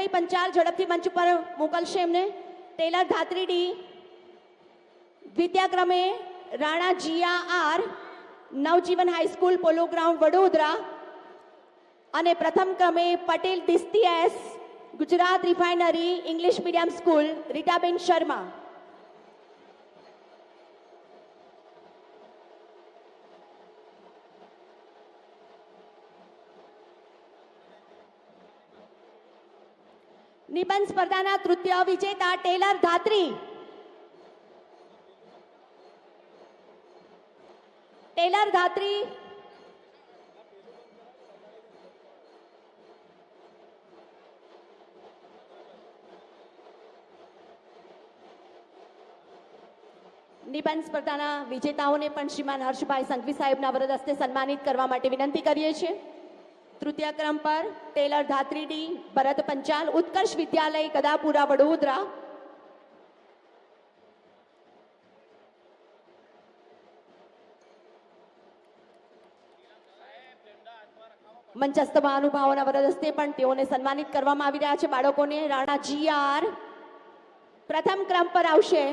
વિજય પંચાલ ઝડપથી મંચ ઉપર મોકલશે એમને. ટેલર ધાત્રી ડી, દ્વિતીય ક્રમે Rana Jiya R, Navjivan high school polo ground Vadodara, અને પ્રથમ ક્રમે Patel Disti S, Gujarat refinery English medium school, Ritaben Sharma. નિબંધ સ્પર્ધાના તૃતીય વિજેતા ટેલર ધાત્રી. ટેલર ધાત્રી નિબંધ સ્પર્ધાના વિજેતાઓને પણ શ્રીમાન હર્ષભાઈ સંઘવી સાહેબના વરદ હસ્તે સન્માનિત કરવા માટે વિનંતી કરીએ છીએ. તૃતીય ક્રમ પર ટેલર ધાત્રી ડી, ભરત પંચાલ, ઉત્કર્ષ વિદ્યાલય કદાપુરા વડોદરા. મંચસ્થ મહાનુભાવોના વરદ હસ્તે પણ તેઓને સન્માનિત કરવામાં આવી રહ્યા છે. બાળકોને રાણા જીઆર પ્રથમ ક્રમ પર આવશે.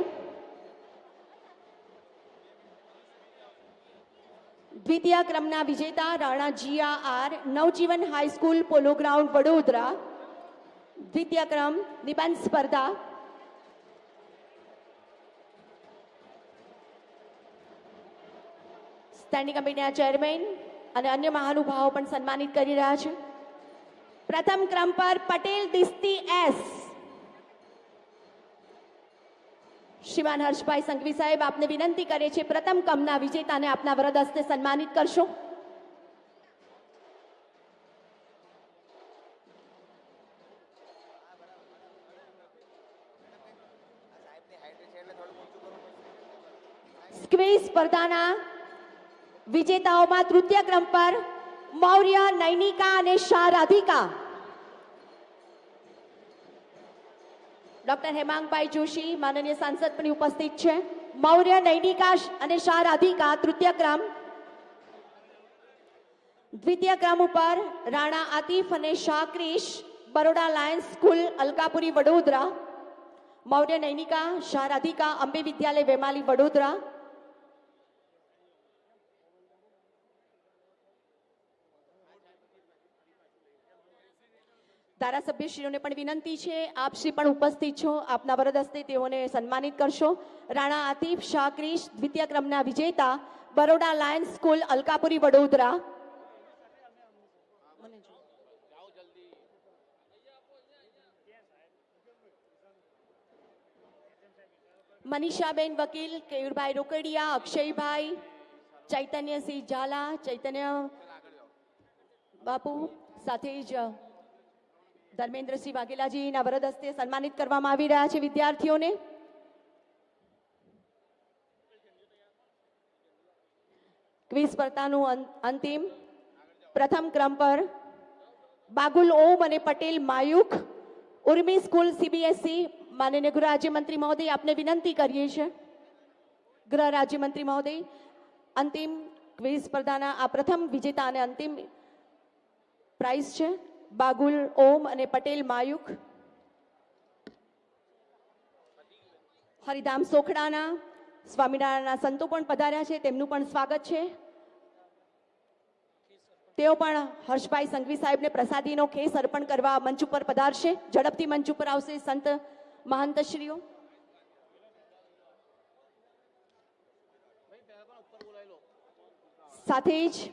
દ્વિતીય ક્રમના વિજેતા રાણા જીઆર, નવજીવન હાઈસ્કૂલ પોલો ગ્રાઉન્ડ વડોદરા. દ્વિતીય ક્રમ નિબંધ સ્પર્ધા. સ્ટેન્ડિંગ કમિટીના ચેરમેન અને અન્ય મહાનુભાવો પણ સન્માનિત કરી રહ્યા છે. પ્રથમ ક્રમ પર પટેલ દિસ્તી એસ. શ્રીમાન હર્ષભાઈ સંઘવી સાહેબ આપને વિનંતી કરે છે પ્રથમ ક્રમના વિજેતાને આપના વરદ હસ્તે સન્માનિત કરશો. સ્ક્વીઝ સ્પર્ધાના વિજેતાઓમાં તૃતીય ક્રમ પર મૌર્ય, નૈનિકા અને શાહ રાધિકા. ડોક્ટર હેમાંગભાઈ જોશી માનનીય સાંસદ પણ ઉપસ્થિત છે. મૌર્ય, નૈનિકા અને શાહ રાધિકા તૃતીય ક્રમ. દ્વિતીય ક્રમ ઉપર રાણા આતિફ અને શાહ ક્રિશ, બરોડા લાયન્સ સ્કૂલ અલકાપુરી વડોદરા. મૌર્ય, નૈનિકા, શાહ રાધિકા, અંબે વિદ્યાલય વેમાલી વડોદરા. ધારાસભ્યશ્રીઓને પણ વિનંતી છે આપ શ્રી પણ ઉપસ્થિત છો, આપના વરદ હસ્તે તેઓને સન્માનિત કરશો. રાણા આતિફ, શાહ ક્રિશ દ્વિતીય ક્રમના વિજેતા, બરોડા લાયન્સ સ્કૂલ અલકાપુરી વડોદરા. મનીષાબેન વકીલ, કેયુરભાઈ રોકડિયા, અક્ષયભાઈ, ચૈતન્યસિંહ ઝાલા, ચૈતન્ય બાપુ, સાથે જ ધર્મેન્દ્રસિંહ વાઘેલાજીના વરદ હસ્તે સન્માનિત કરવામાં આવી રહ્યા છે વિદ્યાર્થીઓને. ક્વિઝ સ્પર્ધાનું અંતિમ પ્રથમ ક્રમ પર બાગુલ ઓમ અને પટેલ માયુખ, ઉર્મી સ્કૂલ સીબીએસઈ. માનનીય ગૃહ રાજ્યમંત્રી મહોદય આપને વિનંતી કરીએ છીએ. ગૃહ રાજ્યમંત્રી મહોદય, અંતિમ ક્વિઝ સ્પર્ધાના આ પ્રથમ વિજેતા અને અંતિમ પ્રાઇઝ છે બાગુલ ઓમ અને પટેલ માયુખ. હરિધામ સોખડાના સ્વામિનારાયણના સંતો પણ પધાર્યા છે, તેમનું પણ સ્વાગત છે. તેઓ પણ હર્ષભાઈ સંઘવી સાહેબને પ્રસાદીનો ખેસ અર્પણ કરવા મંચ ઉપર પધારશે. ઝડપથી મંચ ઉપર આવશે સંત મહંતશ્રીઓ. સાથે જ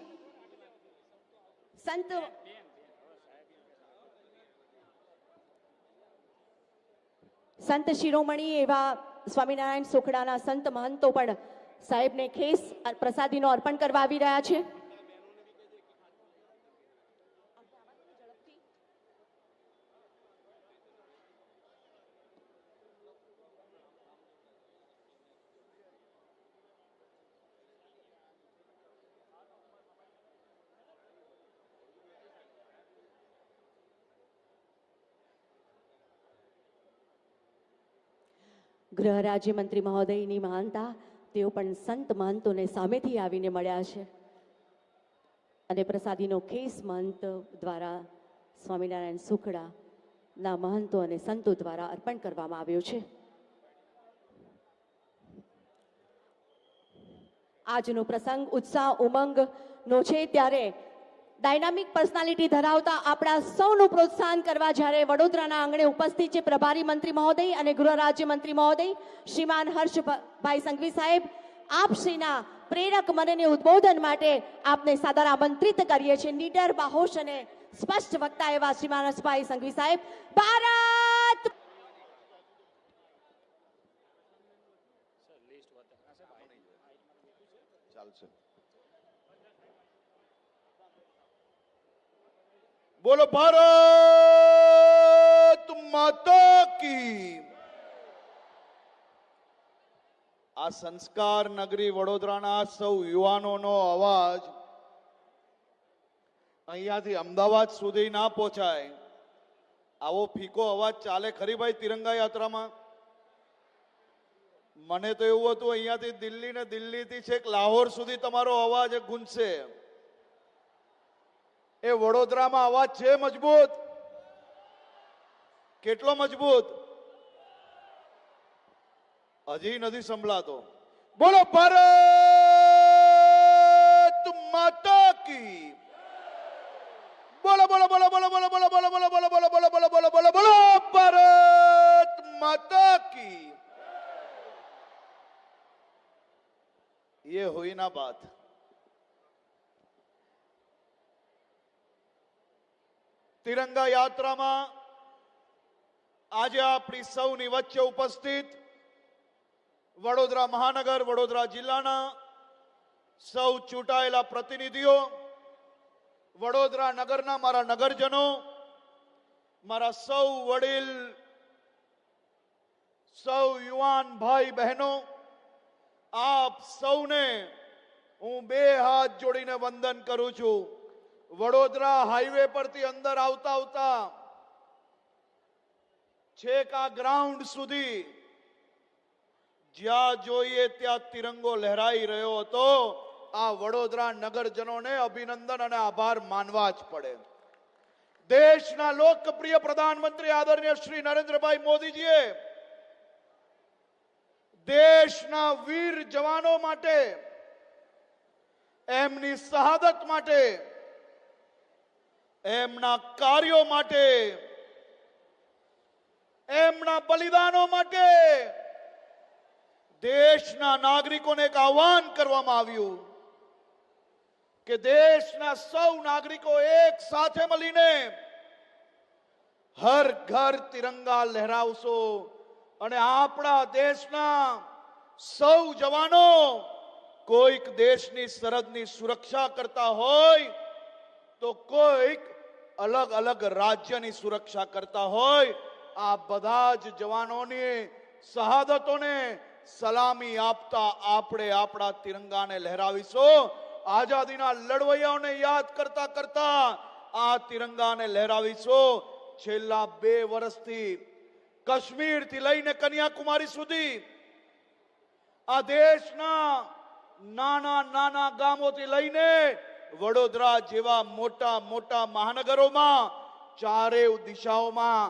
સંત શિરોમણી એવા સ્વામિનારાયણ સોખડાના સંત મહંતો પણ સાહેબને ખેસ પ્રસાદીનો અર્પણ કરવા આવી રહ્યા છે. ગૃહ રાજ્યમંત્રી મહોદયની મહાનતા તેઓ પણ સંત મહંતોને સામેથી આવીને મળ્યા છે અને પ્રસાદીનો ખેસ મહંત દ્વારા સ્વામિનારાયણ સુખડા ના મહંતો અને સંતો દ્વારા અર્પણ કરવામાં આવ્યું છે. આજનો પ્રસંગ ઉત્સાહ ઉમંગનો છે, ત્યારે ડાયનામિક પર્સનાલિટી ધરાવતા આપણા સૌનું પ્રોત્સાહન કરવા જ્યારે વડોદરાના આંગણે ઉપસ્થિત છે પ્રભારી મંત્રી મહોદય અને ગૃહ રાજ્ય મંત્રી મહોદય શ્રીમાન હર્ષભાઈ સંઘવી સાહેબ, આપશ્રીના પ્રેરક મનને ઉદ્બોધન માટે આપને સાદર આમંત્રિત કરીએ છીએ. નીડર, બાહોશ અને સ્પષ્ટ વક્તા એવા શ્રીમાન હર્ષભાઈ સંઘવી સાહેબ. ભારત બોલો ભારત માતા કી. આ સંસ્કાર નગરી વડોદરાના સૌ યુવાનોનો અવાજ અહીંયાથી અમદાવાદ સુધી ના પહોંચાય, આવો ફીકો અવાજ ચાલે ખરી ભાઈ તિરંગા યાત્રામાં? મને તો એવું હતું અહીંયાથી દિલ્હી ને દિલ્હીથી છેક લાહોર સુધી તમારો અવાજ ગુંજશે. એ વડોદરામાં અવાજ છે મજબૂત? કેટલો મજબૂત? હજી નથી સંભળાતો. બોલો ભારત માતા કી. બોલો બોલો બોલો બોલો બોલો બોલો બોલો બોલો બોલો બોલો બોલો બોલો બોલો બોલો બોલો ભારત માતા की. ये हुई ना बात. તિરંગા યાત્રામાં આજે આપણી સૌની વચ્ચે ઉપસ્થિત વડોદરા મહાનગર, વડોદરા જિલ્લાના સૌ ચૂંટાયેલા પ્રતિનિધિઓ, વડોદરા નગરના મારા નગરજનો, મારા સૌ વડીલ, સૌ યુવાન ભાઈ બહેનો, આપ સૌને હું બે હાથ જોડીને વંદન કરું છું. વડોદરા હાઈવે પરથી અંદર આવતા આવતા છેક આ ગ્રાઉન્ડ સુધી જ્યાં જોઈએ ત્યાં તિરંગો લહેરાઈ રહ્યો હતો. આ વડોદરા નગરજનોને અભિનંદન અને આભાર માનવા જ પડે. દેશના લોકપ્રિય પ્રધાનમંત્રી આદરણીય શ્રી નરેન્દ્રભાઈ મોદીજીએ દેશના વીર જવાનો માટે, એમની શહાદત માટે, એમના કાર્યો માટે, એમના બલિદાનો માટે દેશના નાગરિકોને એક આહ્વાન કરવામાં આવ્યું કે દેશના સૌ નાગરિકો એક સાથે મળીને હર ઘર તિરંગા લહેરાવશો અને આપણા દેશના સૌ જવાનો કોઈક દેશની સરહદની સુરક્ષા કરતા હોય તો કોઈક અલગ અલગ રાજ્યની સુરક્ષા કરતા હોય. આ બધા જ જવાનોની શહાદતોને સલામી આપતા આપણે આપણા તિરંગાને લહેરાવીશું. આઝાદીના લડવૈયાઓને યાદ કરતા કરતા આ તિરંગાને લહેરાવીશું. છેલ્લા 2 વર્ષથી કાશ્મીરથી લઈને કન્યાકુમારી સુધી આ દેશના નાના નાના ગામોથી લઈને વડોદરા જેવા મોટા મોટા મહાનગરોમાં ચારેય દિશાઓમાં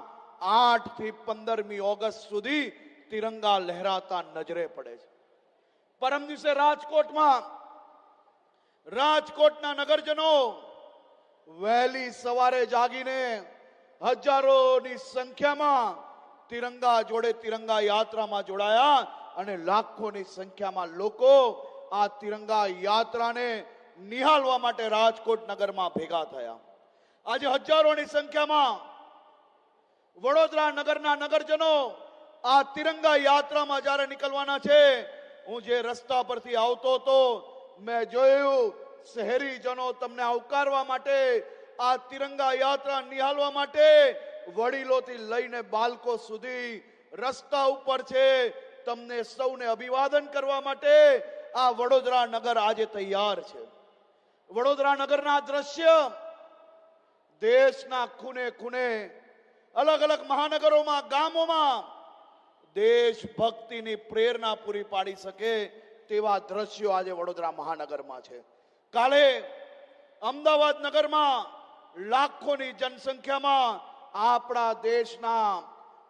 8 થી 15મી ઓગસ્ટ સુધી તિરંગા લહેરાતા નજરે પડે છે. પરમ દિવસે રાજકોટના નગરજનો વહેલી સવારે જાગીને હજારોની સંખ્યામાં તિરંગા જોડે તિરંગા યાત્રામાં જોડાયા અને લાખોની સંખ્યામાં લોકો આ તિરંગા યાત્રાને નિહાળવા માટે રાજકોટ નગરમાં ભેગા થયા. આજે હજારોની સંખ્યામાં વડોદરા નગરના નગરજનો આ તિરંગા યાત્રામાં જ્યારે નીકળવાના છે, હું જે રસ્તા પરથી આવતો હતો મેં જોયું શહેરીજનો તમને આવકારવા માટે, આ તિરંગા યાત્રા નિહાળવા માટે વડીલોથી લઈને બાળકો સુધી રસ્તા ઉપર છે. તમને સૌને અભિવાદન કરવા માટે આ વડોદરા નગર આજે તૈયાર છે. વડોદરા નગરના દ્રશ્ય દેશના ખૂણે ખૂણે, અલગ અલગ મહાનગરોમાં, ગામોમાં દેશભક્તિની પ્રેરણા પૂરી પાડી શકે તેવા દ્રશ્યો આજે વડોદરા મહાનગરમાં છે. કાલે અમદાવાદ નગરમાં લાખોની જનસંખ્યામાં આપણા દેશના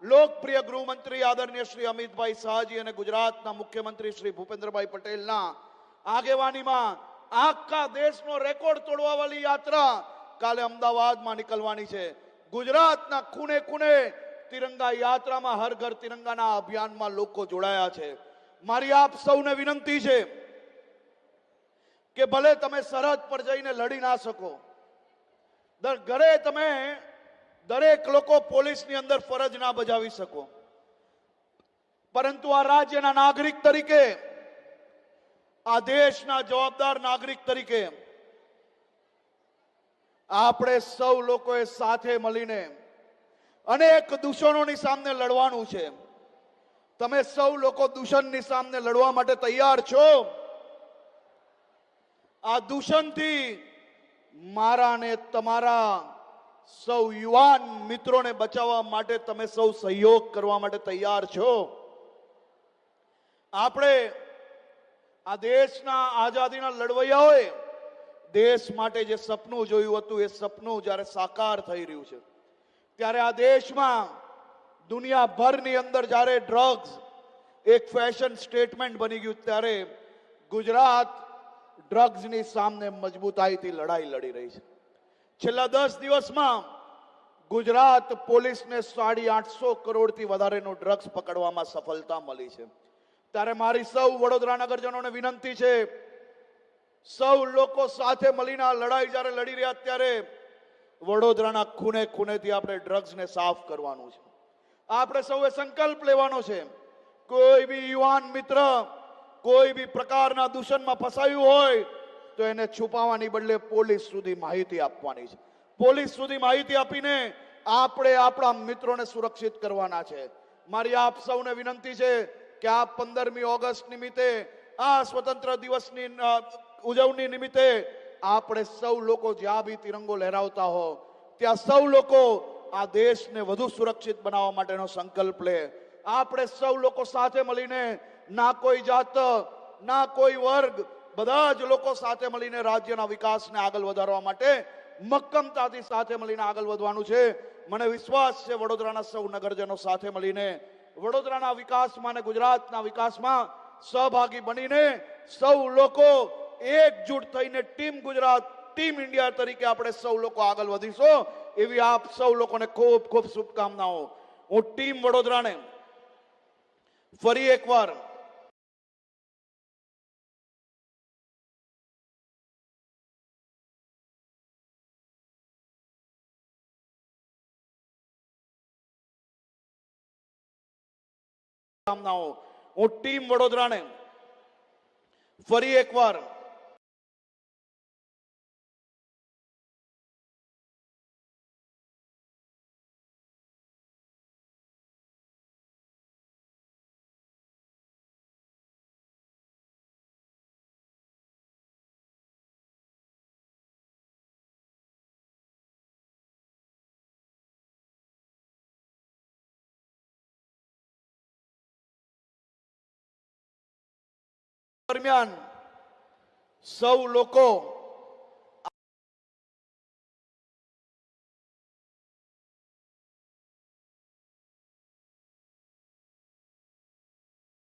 લોકપ્રિય ગૃહમંત્રી આદરણીય શ્રી અમિતભાઈ શાહજી અને ગુજરાતના મુખ્યમંત્રી શ્રી ભૂપેન્દ્રભાઈ પટેલના આગેવાનીમાં આખા દેશનો રેકોર્ડ તોડવા વાળી યાત્રા કાલે અમદાવાદમાં નીકળવાની છે. ગુજરાતના ખૂણે ખૂણે તિરંગા યાત્રામાં હર ઘર તિરંગાના અભિયાનમાં લોકો જોડાયા છે. મારી આપ સૌને વિનંતી છે કે ભલે તમે સરહદ પર જઈને લડી ના શકો, ઘરે તમે દરેક લોકો પોલીસની અંદર ફરજ ના બજાવી શકો, પરંતુ આ રાજ્યના નાગરિક તરીકે, આ દેશના જવાબદાર નાગરિક તરીકે આપણે સૌ લોકોએ સાથે મળીને અનેક દૂષણોની સામે લડવાનું છે. તમે સૌ લોકો દૂષણની સામે લડવા માટે તૈયાર છો? આ દૂષણથી મારા ને તમારા સૌ યુવાન મિત્રોને બચાવવા માટે તમે સૌ સહયોગ કરવા માટે તૈયાર છો? આપણે આ દેશના આઝાદીના લડવૈયાઓએ દેશ માટે જે સપનું જોયું હતું, એ સપનું જ્યારે સાકાર થઈ રહ્યું છે, ત્યારે આ દેશમાં દુનિયાભરની અંદર જ્યારે ડ્રગ્સ એક ફેશન સ્ટેટમેન્ટ બની ગયું, ત્યારે ગુજરાત ડ્રગ્સની સામે મજબૂતાઈથી લડાઈ લડી રહી છે. છેલ્લા 10 દિવસમાં ગુજરાત પોલીસને 850 કરોડથી વધારેનું ડ્રગ્સ પકડવામાં સફળતા મળી છે. ત્યારે મારી સૌ વડોદરા નગરજનોને વિનંતી છે, સૌ લોકો સાથે મળીને આ લડાઈ જ્યારે લડી રહ્યા, ત્યારે વડોદરાના ખૂણે ખૂણેથી આપણે ડ્રગ્સને સાફ કરવાનું છે. આપણે સૌએ સંકલ્પ લેવાનો છે, કોઈ બી યુવાન મિત્ર કોઈ બી પ્રકારના દૂષણમાં ફસાયું હોય તો એને છુપાવવાની બદલે પોલીસ સુધી માહિતી આપવાની છે. પોલીસ સુધી માહિતી આપીને આપણે આપણા મિત્રોને સુરક્ષિત કરવાના છે. મારી આપ સૌને વિનંતી છે કે આ 15મી ઓગસ્ટ નિમિત્તે, આ સ્વતંત્ર દિવસની ઉજવણી નિમિત્તે આપણે સૌ લોકો જ્યાં બી તિરંગો લહેરાવતા હો, ત્યાં સૌ લોકો આ દેશને વધુ સુરક્ષિત બનાવવા માટેનો સંકલ્પ લે. આપણે સૌ લોકો સાથે મળીને, ના કોઈ જાત, ના કોઈ વર્ગ, બધા જ લોકો સાથે મળીને રાજ્યના વિકાસને આગળ વધારવા માટે મક્કમતાથી સાથે મળીને આગળ વધવાનું છે. મને વિશ્વાસ છે વડોદરાના સૌ નગરજનો સાથે મળીને વડોદરાના વિકાસમાં અને ગુજરાતના વિકાસમાં સહભાગી બનીને સૌ લોકો એકજૂટ થઈને ટીમ ગુજરાત, ટીમ ઇન્ડિયા તરીકે આપણે સૌ લોકો આગળ વધીશું. એવી આપ સૌ લોકોને ખૂબ ખૂબ શુભકામનાઓ. હું ટીમ વડોદરાને ફરી એકવાર હું ટીમ વડોદરાને ફરી એકવાર દરમિયાન સૌ લોકો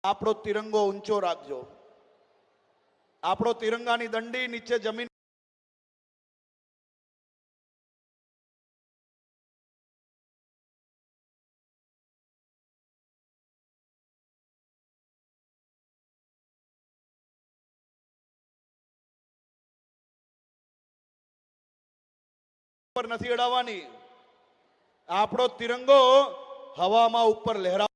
આપણો તિરંગો ઊંચો રાખજો. આપણો તિરંગાની દંડી નીચે જમીન પર નથી અડાવવાની. આપણો તિરંગો હવામાં ઉપર લહેરા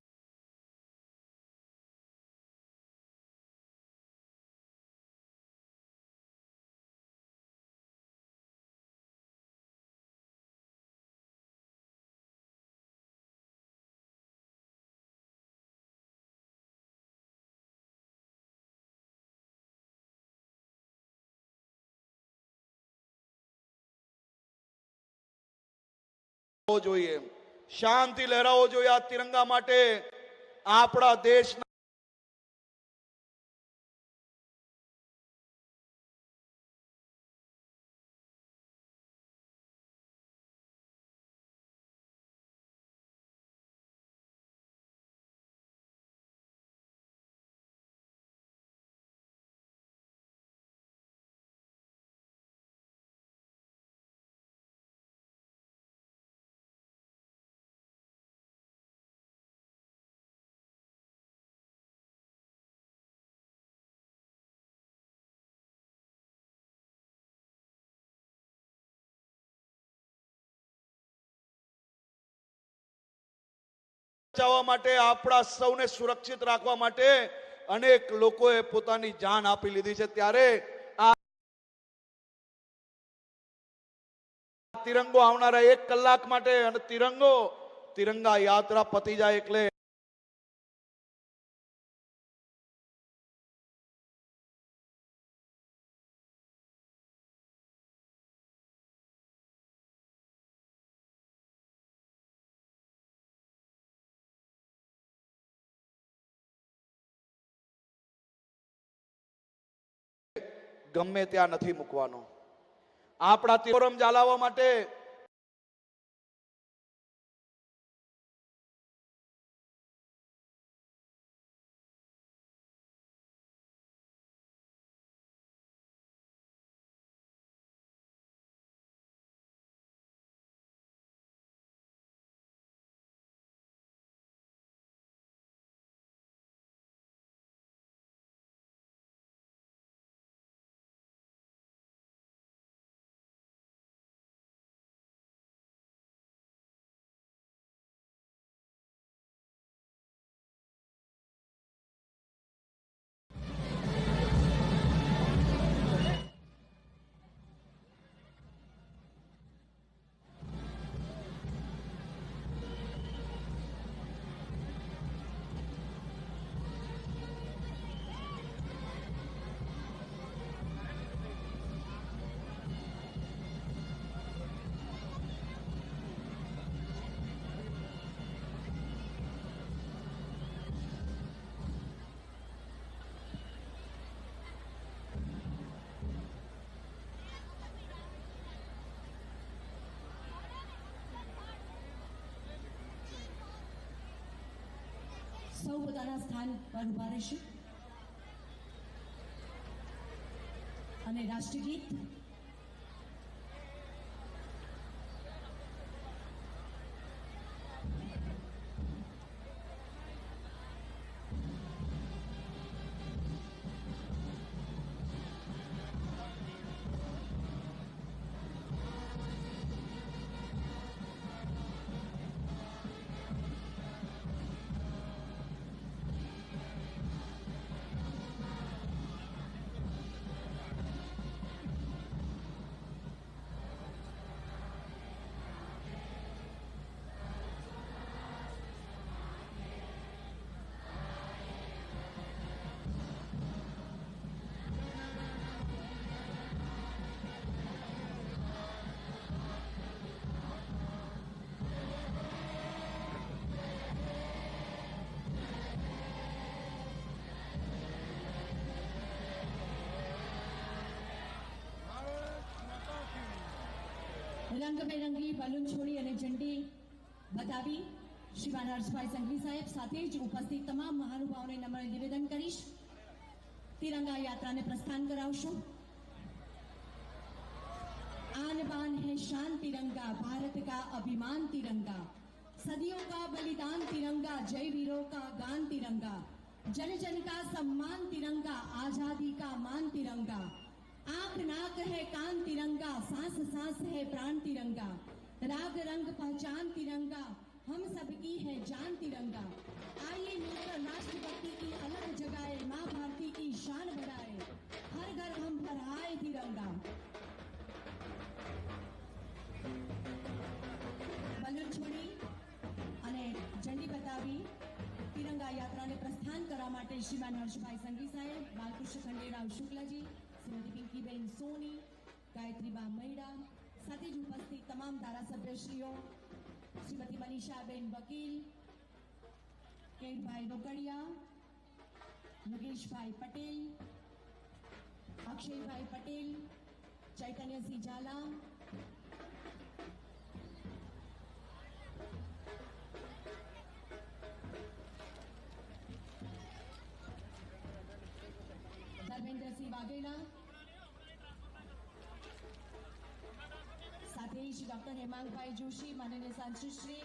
જોઈએ, શાંતિ લહેરાવો જોઈએ. આ તિરંગા માટે આપણા દેશના બચાવવા માટે, આપણા સૌને સુરક્ષિત રાખવા માટે અનેક લોકોએ પોતાની જાન આપી લીધી છે. ત્યારે આ તિરંગો આવનારા 1 કલાક માટે અને તિરંગા યાત્રા પતી જાય એટલે ગમે ત્યાં નથી મૂકવાનો. આપણા તિરંગો જાળવવા માટે સૌ પોતાના સ્થાન પર ઉભા રહેશે અને રાષ્ટ્રગીત રંગબેરંગી બલૂન છોડી અને ઝંડી બતાવી શ્રીમાન હર્ષભાઈ સંઘવી સાહેબ સાથે જ ઉપસ્થિત તમામ મહાનુભાવોને નમ્ર નિવેદન કરીશ. तिरंगा यात्रा ने प्रस्थान करावशो. आन बान है शान तिरंगा, भारत का अभिमान तिरंगा, सदियों का बलिदान तिरंगा, जय वीरों का गान तिरंगा, जन जन का सम्मान तिरंगा, आजादी का मान तिरंगा, आंख नाक है कान तिरंगा, सांस सांस है प्राण तिरंगा, राग रंग पहचान तिरंगा, हम सबकी है जान तिरंगा. आइए मिलकर राष्ट्रभक्ति की अलग जगाए, माँ भारती की शान बढ़ाए, हर घर हम फहराए तिरंगा. બલૂન છોડી અને ઝંડી બતાવી તિરંગા યાત્રાને પ્રસ્થાન કરવા માટે શ્રીમાન હર્ષભાઈ સંઘવી સાહેબ, બાલકૃષ્ણ ખંડેરાવ શુક્લાજી, શ્રીમતી પિંકીબેન સોની, ગાયત્રીબા મૈડા, સાથે જ ઉપસ્થિત તમામ ધારાસભ્યશ્રીઓ, શ્રીમતી મનીષાબેન વકીલ, કેતભાઈ રોકડિયા, યોગેશભાઈ પટેલ, અક્ષયભાઈ પટેલ, ચૈતન્યસિંહ ઝાલા, ધર્મેન્દ્રસિંહ વાઘેલા, સાથે જ ડોક્ટર હેમાંગભાઈ જોશી, માનનીય સાંસદ Shri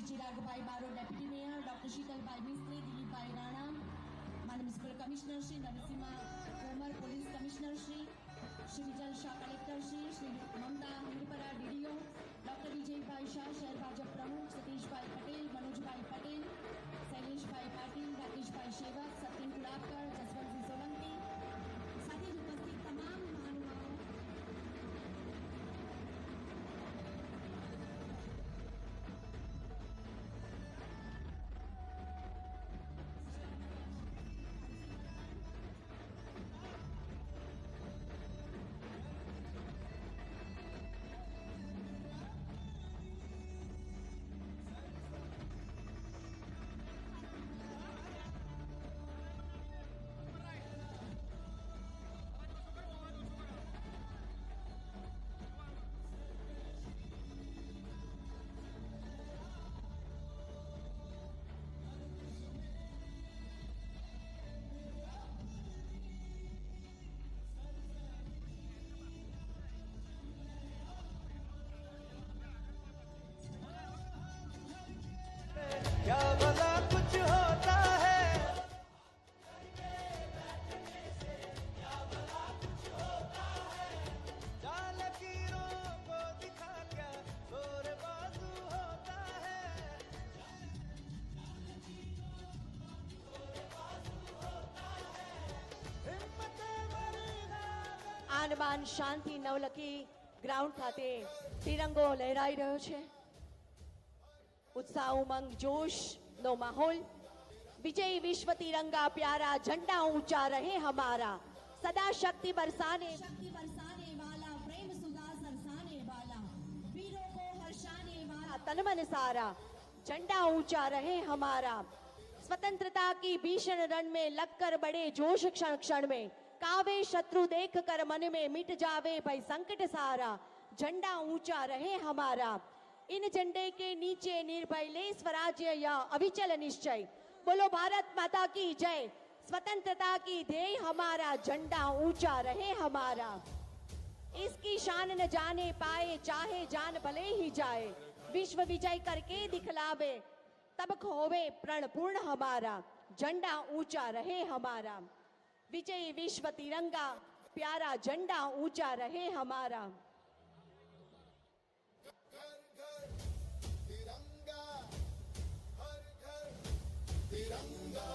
Chiragbhai Baro, deputy mayor, doctor Shitalbhai Mistry, Dilipbhai Rana, માનનીય municipal commissioner Shri Narasimha Tomar, police commissioner Shri Vijal Shah, collector Shri Mamata Hirpara, DDO, doctor Vijaybhai Shah, શહેર ભાજપ પ્રમુખ, સતીશ સેવક સત્યન કુલાબકર, જસવંતસિંહ સોલંકી, સાથે જ ઉપસ્થિત તમામ મહાનુભાવો, क्या भला कुछ होता है जाल लकीरों को दिखा क्या जोर बाजू होता है हिम्मत मरीना આન બાન શાંતિ નવલખી ગ્રાઉન્ડ ખાતે તિરંગો લહેરાઈ રહ્યો છે. उत्साह उमंग जोश नो माहौल. विजयी विश्व तिरंगा प्यारा झंडा ऊंचा रहे हमारा. सदा शक्ति बरसाने वाला, प्रेम सुधा सरसाने वाला, वीरों को हर्षाने वाला, तन मन सारा झंडा ऊंचा रहे हमारा. स्वतंत्रता की भीषण रण में लगकर बड़े जोश क्षण क्षण में, कावे शत्रु देख कर मन में मिट जावे भय संकट सारा. झंडा ऊंचा रहे हमारा. इन झंडे के नीचे निर्भय ले स्वराज्य या अविचल निश्चय. बोलो भारत माता की जय. स्वतंत्रता की ध्येय हमारा, झंडा ऊंचा रहे हमारा. इसकी शान न जाने पाए चाहे जान भले ही जाए. विश्व विजय करके दिखलावे तब खोवे प्रण पूर्ण हमारा. झंडा ऊंचा रहे हमारा. विजयी विश्व तिरंगा प्यारा झंडा ऊंचा रहे हमारा. तिरंगा हर घर तिरंगा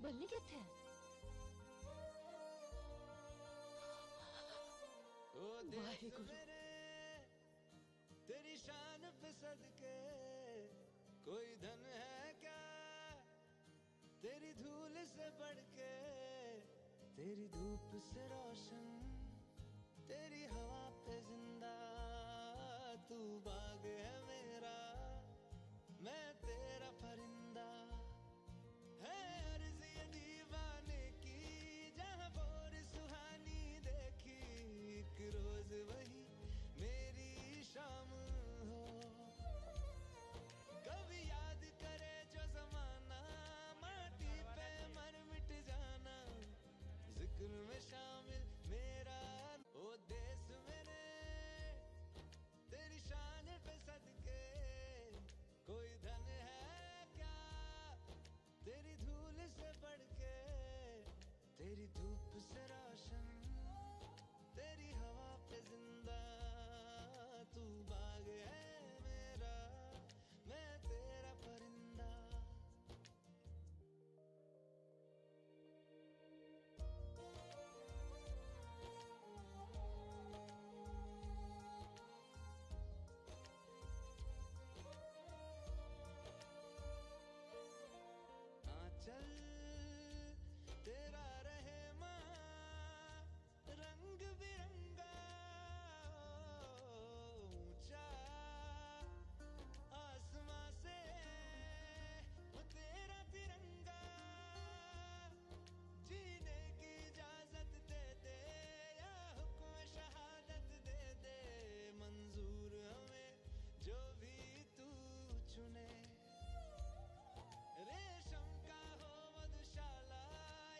बल्ली किथे है? ओ देश वाहेगुरु। मेरे तेरी शान पे सदके कोई धन है क्या तेरी धूल से बढ़ के तेरी धूप से रोशन तेरी हवा पे जिंदा तू बाग है मेरा मैं तेरा परिंदा है अर्ज़ ये दीवाने की जहाँ बोर सुहानी देखी एक रोज वही मेरी शाम हो कभी याद करे जो जमाना माटी पे मर मिट जाना जिक्र में शामिल मेरा ओ देश मेरे तेरी शान पे सदके कोई धन है क्या तेरी धूल से बढ़ के तेरी धूप से रोशन तेरी हवा पे जिंदा तू बाग है मेरा मैं तेरा परिंदा आंचल तेरा रहे माँ रंग बिरंगा ऊंचा आसमां से वो तेरा तिरंगा जीने की इजाजत दे दे या हुक्म शहादत दे दे मंजूर हमें जो भी तू चुने रेशम का हो मधुशाला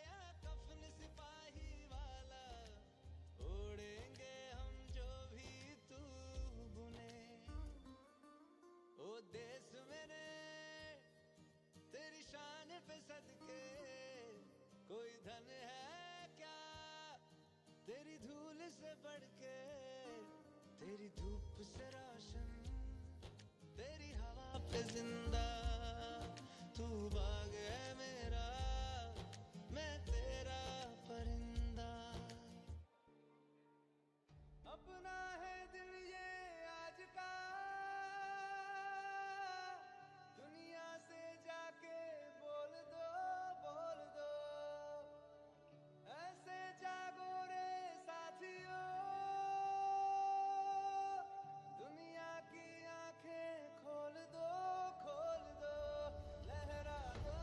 या कफन सिपाही वाला ओढ़ेंगे हम जो भी तू बुने ओ देश मेरे तेरी शान पे सदके कोई धन है क्या तेरी धूल से बढ़ के तेरी धूप से रोशन तेरी हवा पे जिंदा तू बाग है मेरा मैं तेरा परिंदा अपना है दिल ये आज का दुनिया से जाके बोल दो ऐसे जागो रे साथियों दुनिया की आंखें खोल दो लहरा दो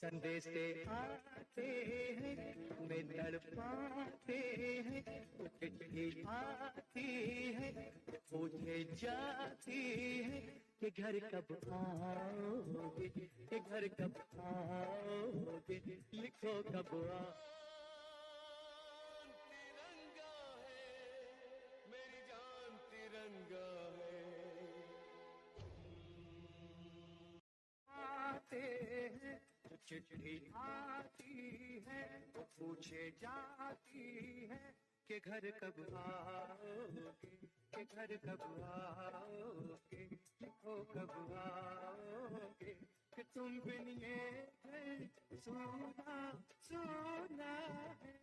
संदेश आते हैं तुम्हें तड़पाते हैं, चिट्ठी आती है पूछे जाती है कि घर कब आओगे, कि घर कब आओगे, लिखो कब आओगे। तिरंगा है मेरी जान, तिरंगा है। आते हैं जो चिट्ठी आती है वो पूछे जाती है कि घर कब आओगे, कि घर कब आओगे, लिखो कब आओगे, कि तुम बिन ये घर सोना सोना है।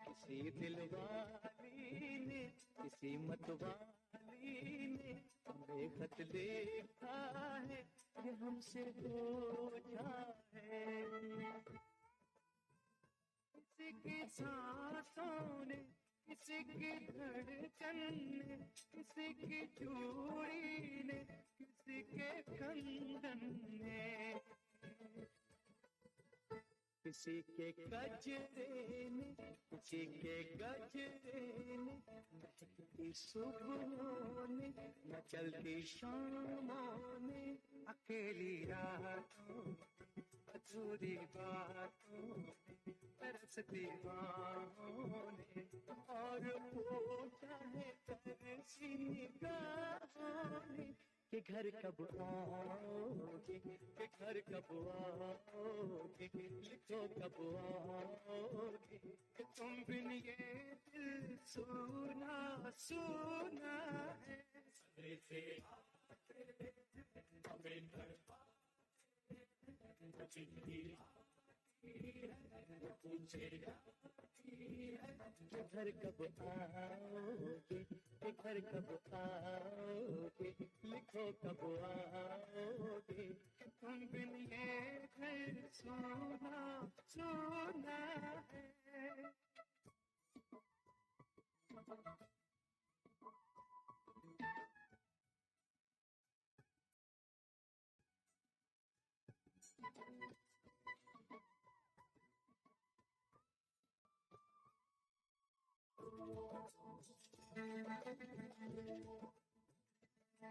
किसी दिलवाली ने, किसी मतवाली ने हमें खत लिखा है कि हमसे पूछा है। किसी की सांसों ने, किसी की धड़कन ने, किसी की चूड़ी ने, किसी के कंगन ने, किसी के गजरे ने, किसी के गजरे ने, महकती सुबहों ने, न चलती शामों ने, अकेली रातों ने, अधूरी बातों ने, तरसती बाहों ने, और पूछा है तरसी निगाहों ने कि घर कब आओगे, कि घर कब आओगे, लिखो कब आओगे, कि तुम बिन ये दिल सुना सुना है। कि घर कब आओगे, कि घर कब आओगे, लिखो कब आओगे, कि तुम बिन ये घर सोना सोना है।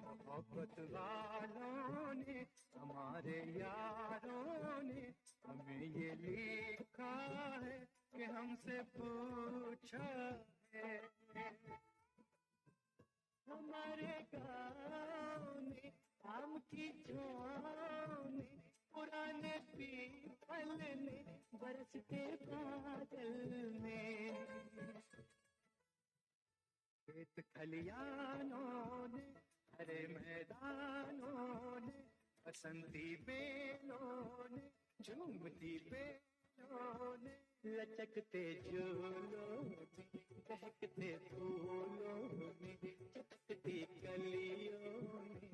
मोहब्बत वालों ने, हमारे यारों ने हमें ये लिखा है कि हमसे पूछा है। हमारे गाँव में आम की छाँव में पुराने पीपल में बरसते बादल में, खेत खलियानों ने, हरे मैदानों ने, बसंती बेलों ने, झूमती बेलों ने, लचकते झूलों ने, बहकते फूलों ने, चटकती कलियों ने,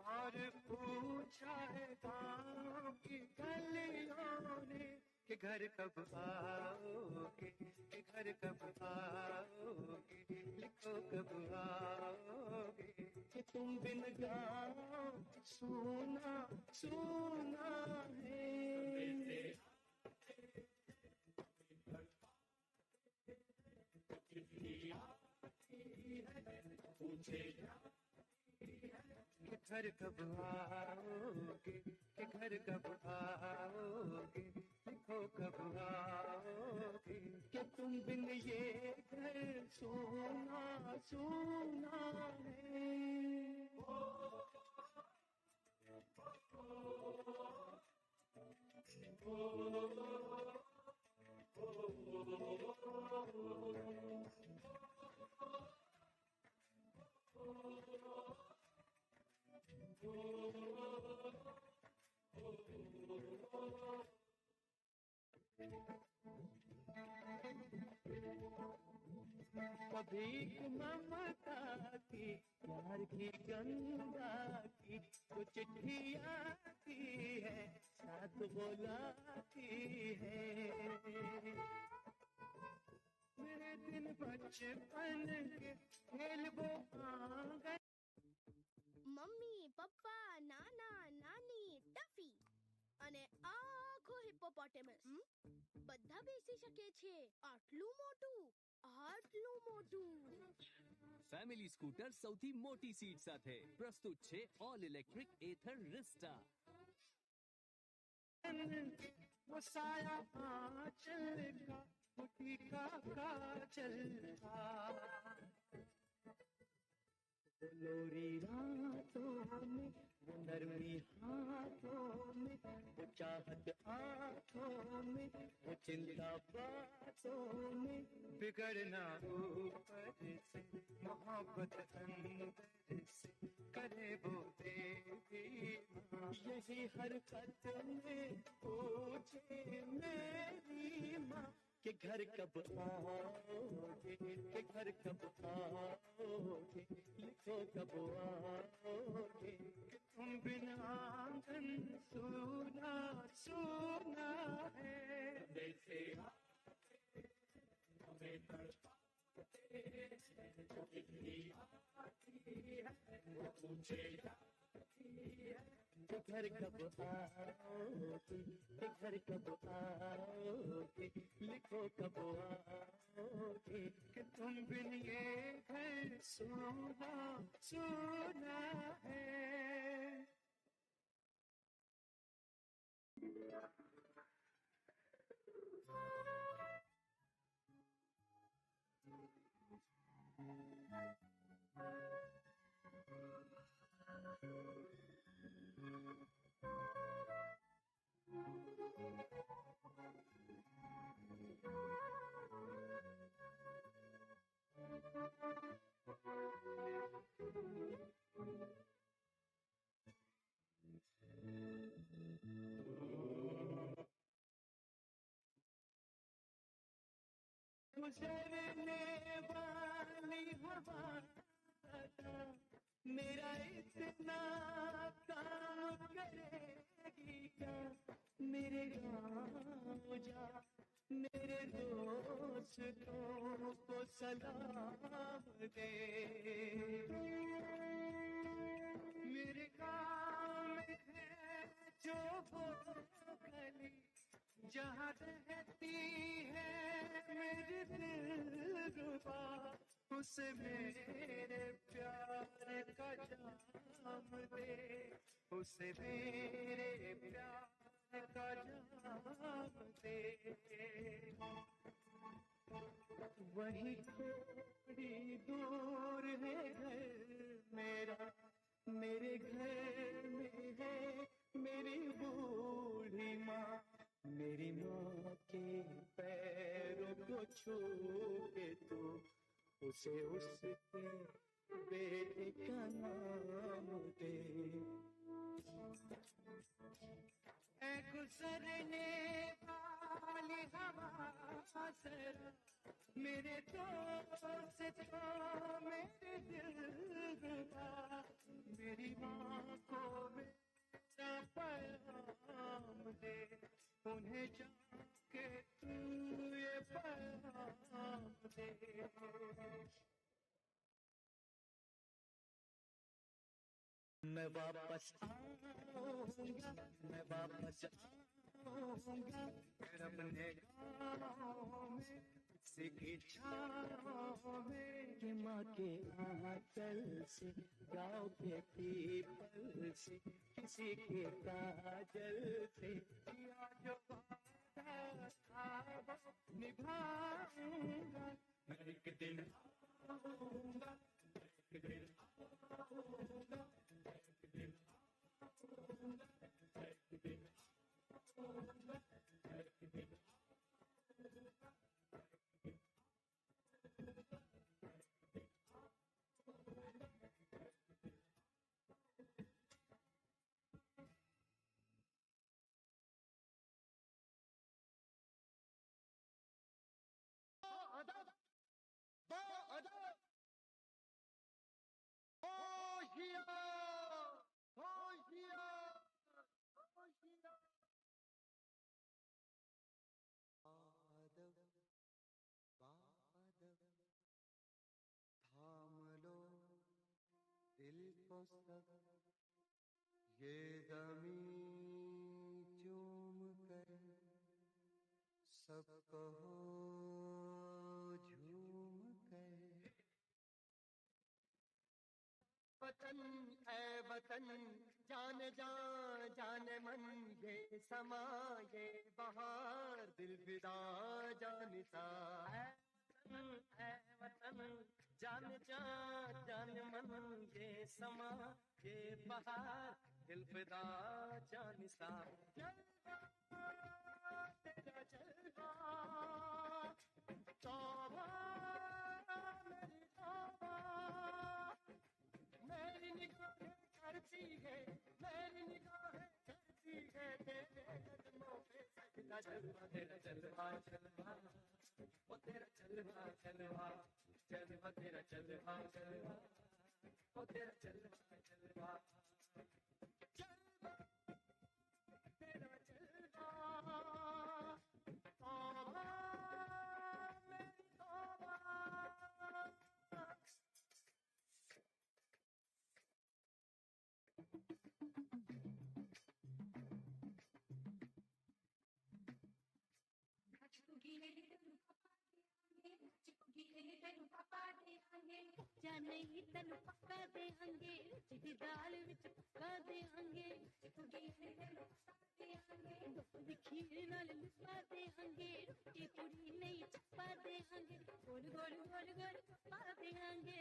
और पूछा है गाँव की गलियों ने कि घर कब आओगे, कि घर कब आओगे, लिखो कब आओगे, कि तुम बिन गाँव सोना सोना है। कि घर कब आओगे, कि घर कब आओगे, लिखो कब आओगे, कि तुम बिन ये घर सोना सोना है। कभी ममता की प्यार की गंगा की तो चिट्ठी आती है साथ बुलाती है मेरे दिन बचपन के खेल वो आंगन મમ્મી પપ્પા નાના નાની ટફી અને આખો હિપ્પોપોટેમસ બધા બેસી શકે છે આટલું મોટું ફેમિલી સ્કૂટર સૌથી મોટી સીટ સાથે પ્રસ્તુત છે ઓલ ઇલેક્ટ્રિક એથર રિસ્ટા वो साया आंचल का मुट्ठी का काजल था वो लोरी रातों में वो नरमी हाथों में वो चाहत आंखों में वो चिंता बातों में बिगड़ना ऊपर से मोहब्बत अंदर से करे वो देवी माँ यही हरकत में पूछे मेरी माँ कि घर कब आओगे कि घर कब आओगे लिखो कब आओगे कि तुम बिन आंगन सूना सूना है जैसे हमें तड़पाते जो बिजली आती है वो मुझे जाती है कि घर कब आओगे कि घर कब आओगे लिखो कब आओगे कि तुम बिन ये घर सोना सोना है गुजरने वाली हवा मेरा इतना काम करेगी क्या मेरे गाँव जा मेरे दोस्तों को सलाम दे मेरे गाँव में है जो वो गली जहाँ रहती है मेरी दिलरुबा उसे मेरे प्यार का जाम दे उसे मेरे प्यार का जाम दे वही थोड़ी दूर है घर मेरा मेरे घर में है मेरी बूढ़ी माँ मेरी माँ के पैरों को छू के तो उसे उसके बेटे का नाम दे ऐ गुजरने वाली हवा जरा मेरे दोस्त को मेरे दिलरुबा मेरी माँ को मेरा पैगाम दे उन्हें जाके तू ये पैगाम दे मैं वापस आऊंगा मैं वापस आऊंगा फिर अपने गाँव में किसी की छाँव में कि माँ के आंचल से गाँव के पीपल से किसी के काजल से किया जो वादा था वो निभाऊंगा मैं एक दिन आऊंगा एक दिन आऊंगा पुस्तक ये ज़मीं चूम कर सब कहो झूम कर। वतन है वतन जान जान जान मन ये समा ये बहार दिल फिदा जानिसा है वतन जान जान जान मन ये समा ये बहार दिल फिदा जानिसा। तेरा जलवा तौबा मेरी तौबा मेरी निगाहें करती है मेरी निगाहें करती है तेरे कदमों पे सजदा। जलवा तेरा जलवा जलवा वो तेरा जलवा जलवा जलवा तेरा जलवा जलवा वो तेरा जलवा जलवा जलवा तेरा जलवा तौबा मेरी तौबा। कच्चा नहीं तनु पक्का देंगे चिटी दाल विच पक्का देंगे दूध खीर नाल लुपा देंगे रोटी पूरी नहीं चप्पा देंगे गोल गोल गोल गोल पप्पा देंगे।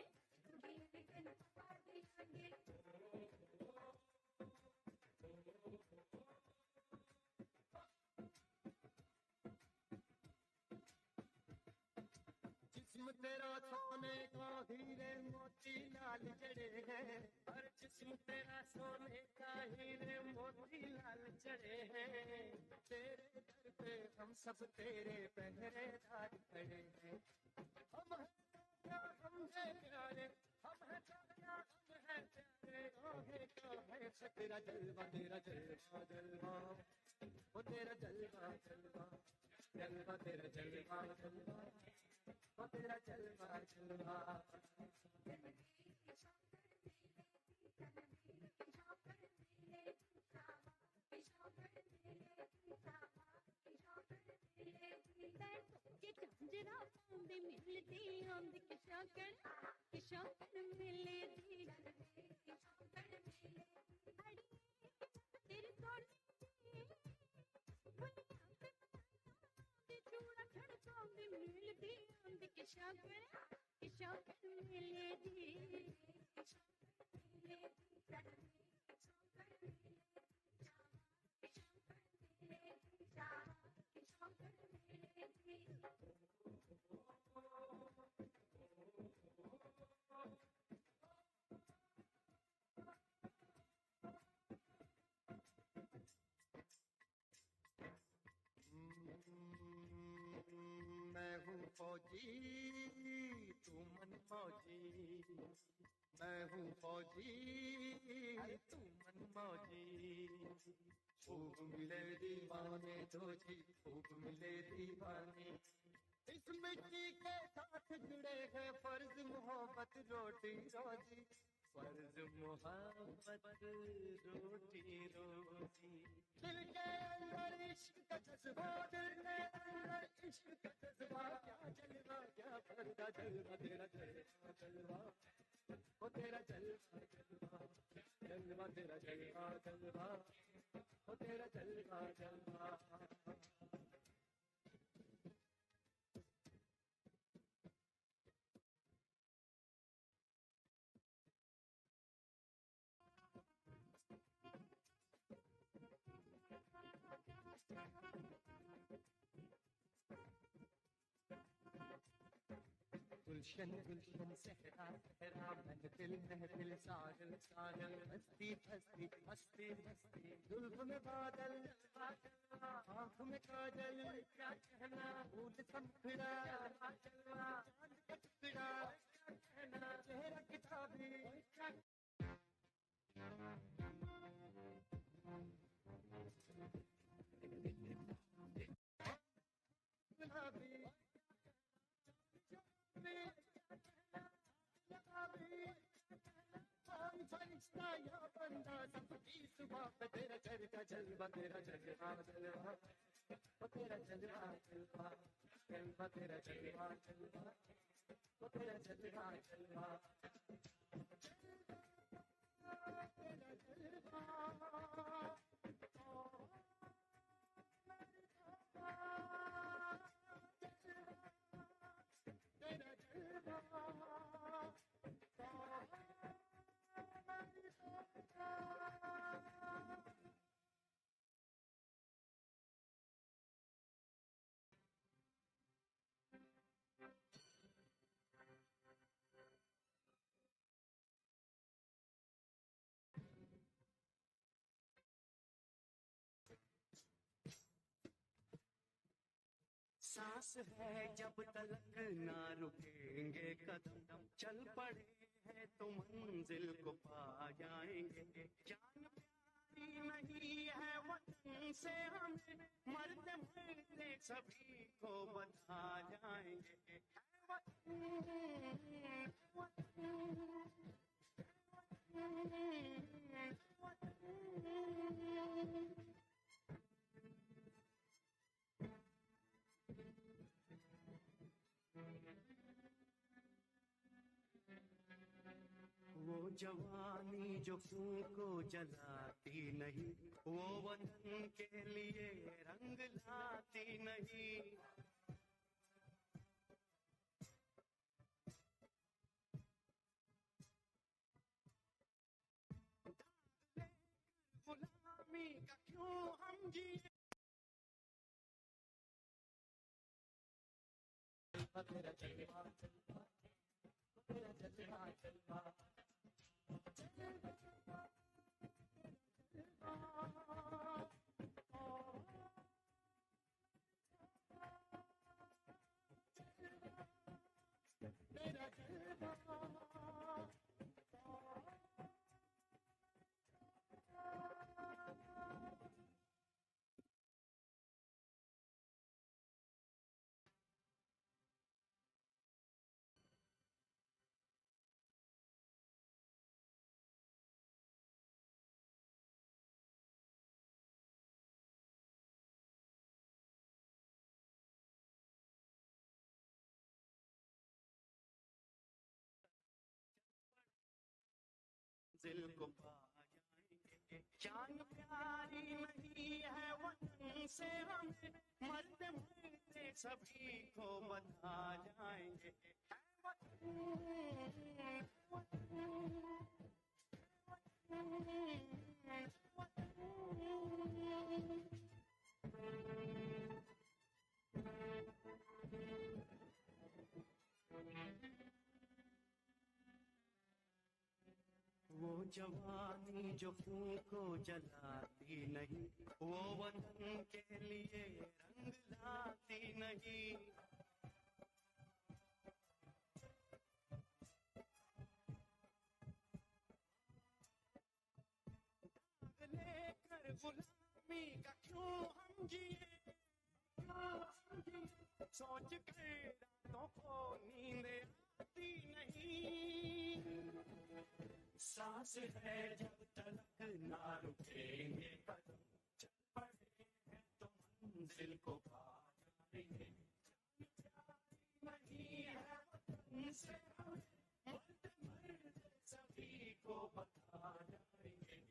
जिस्म तेरा सोने का हीरे मोती लाल जड़े हैं हर जिस्म तेरा सोने का हीरे मोती लाल जड़े हैं। तेरे दर पे हम सब तेरे पहरेदार खड़े हैं। हम हैं क्या हम हैं प्यारे हम हैं क्या हम हैं प्यारे रोहे का है तेरा जलवा तेरा जलवा जलवा वो तेरा जलवा जलवा जलवा तेरा जलवा जलवा वो तेरा जलवा जलवा। जरा पांदे मिलती आंद किशाकर किशाकर मिले दी तेरी तोड़ी चूड़ा खड़कांदे मिलती आंद किशाकर किशाकर मिले दी। मैं हूँ फौजी तू मन मौजी मैं हूँ फौजी तू मन मौजी। खूब मिले दीवाने दो जी खूब मिले दीवाने इस मिट्टी के साथ जुड़े हैं फर्ज मोहब्बत रोटी रोजी फर्ज मोहब्बत रोटी रोजी। दिल के अंदर इश्क का जज्बा दिल के अंदर इश्क का जज्बा क्या जलवा क्या पर्दा जलवा तेरा जलवा जलवा वो तेरा जलवा जलवा जलवा तेरा जलवा जलवा वो तेरा जलवा जलवा। गुलशन गुलशन सहरा सहरा महफिल महफिल साजन साजन हस्ती हस्ती हस्ती हस्ती जुल्फ में बादल आँख में काजल क्या कहना फूल संखड़ा चांद का टुकड़ा क्या कहना चेहरा किताबी गुलाबी उसका या बंदा सबकी सुबह पे तेरा चर्चा जलवा तेरा जलवा जलवा ओ तेरा जलवा जलवा जलवा तेरा जलवा जलवा ओ तेरा जलवा जलवा सांस है जब तलक ना रुकेंगे कदम चल पड़े हैं तो मंजिल को पा जाएंगे जान प्यारी नहीं है वतन से हमें मरते मरते सभी को बता जाएंगे है वतन वो जवानी जो खून को जलाती नहीं वो वतन के लिए रंग लाती नहीं गुलामी का क्यों हम जिए तेरा जलवा जलवा तेरा जलवा जलवा दिल को पा जाएंगे जान प्यारी नहीं है वतन से हमें मरते मरते सभी को बता जाएंगे है वो जवानी जो खून को जलाती नहीं वो वतन के लिए रंग लाती नहीं लेकर गुलामी का क्यों हम जिए सोच कर रातों को नींद आती नहीं सांस है जब तलक ना रुकेंगे कदम चल पड़े हैं तो मंजिल को पा जाएंगे नहीं है वतन से हमें मरते मरते सभी को बता जाएंगे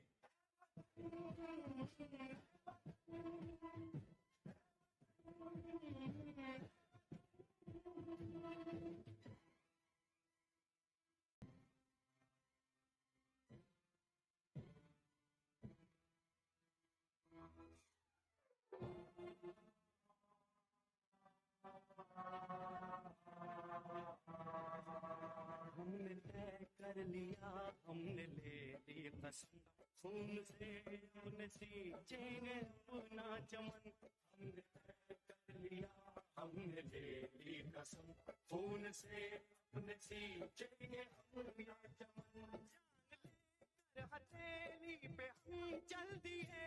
हमने तय कर लिया हमने ले ली कसम खून से अपने सींचेंगे अपना चमन हमने तय कर लिया हमने ले ली कसम खून से अपने सींचेंगे अपना चमन जान लेकर हथेली पे हम चल दिए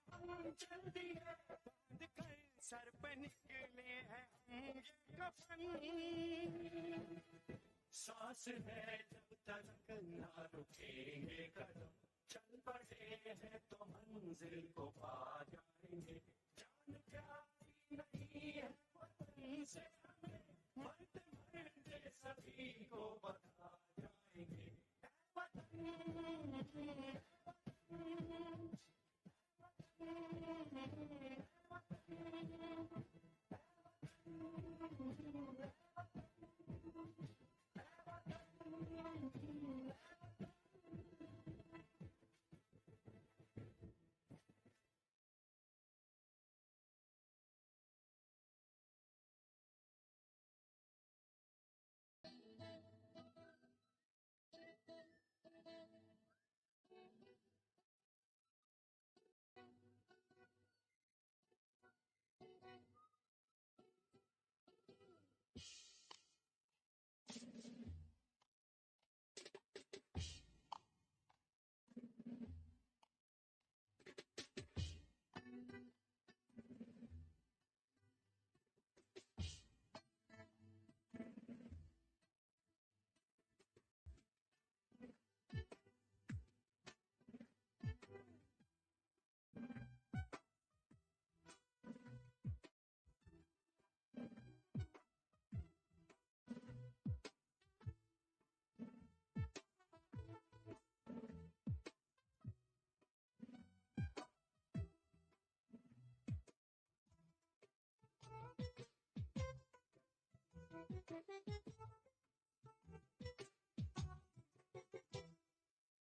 बांध कर सर पे निकले हैं हम ये कफन सांस है जब तक ना रुकेंगे कदम, चल पड़े हैं तो मंजिल को पा जाएंगे। जान प्यारी नहीं है वतन से हमें, मरते मरते सभी को बता जाएंगे।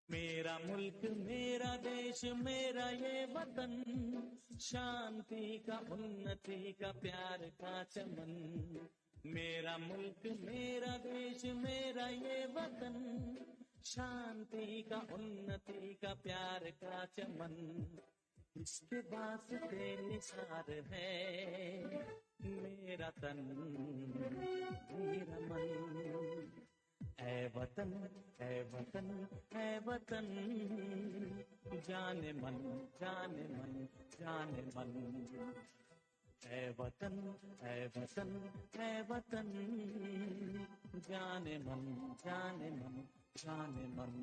मेरा मुल्क मेरा देश मेरा ये वतन, शांति का उन्नति का प्यार का चमन। मेरा मुल्क मेरा देश मेरा ये वतन, शांति का उन्नति का प्यार का चमन। इसके वास्ते निसार है मेरा तन मेरा मन। ऐ वतन ऐ वतन ऐ वतन, जाने मन जाने मन जाने मन। ऐ वतन ऐ वतन ऐ वतन, जाने मन जाने मन जाने मन।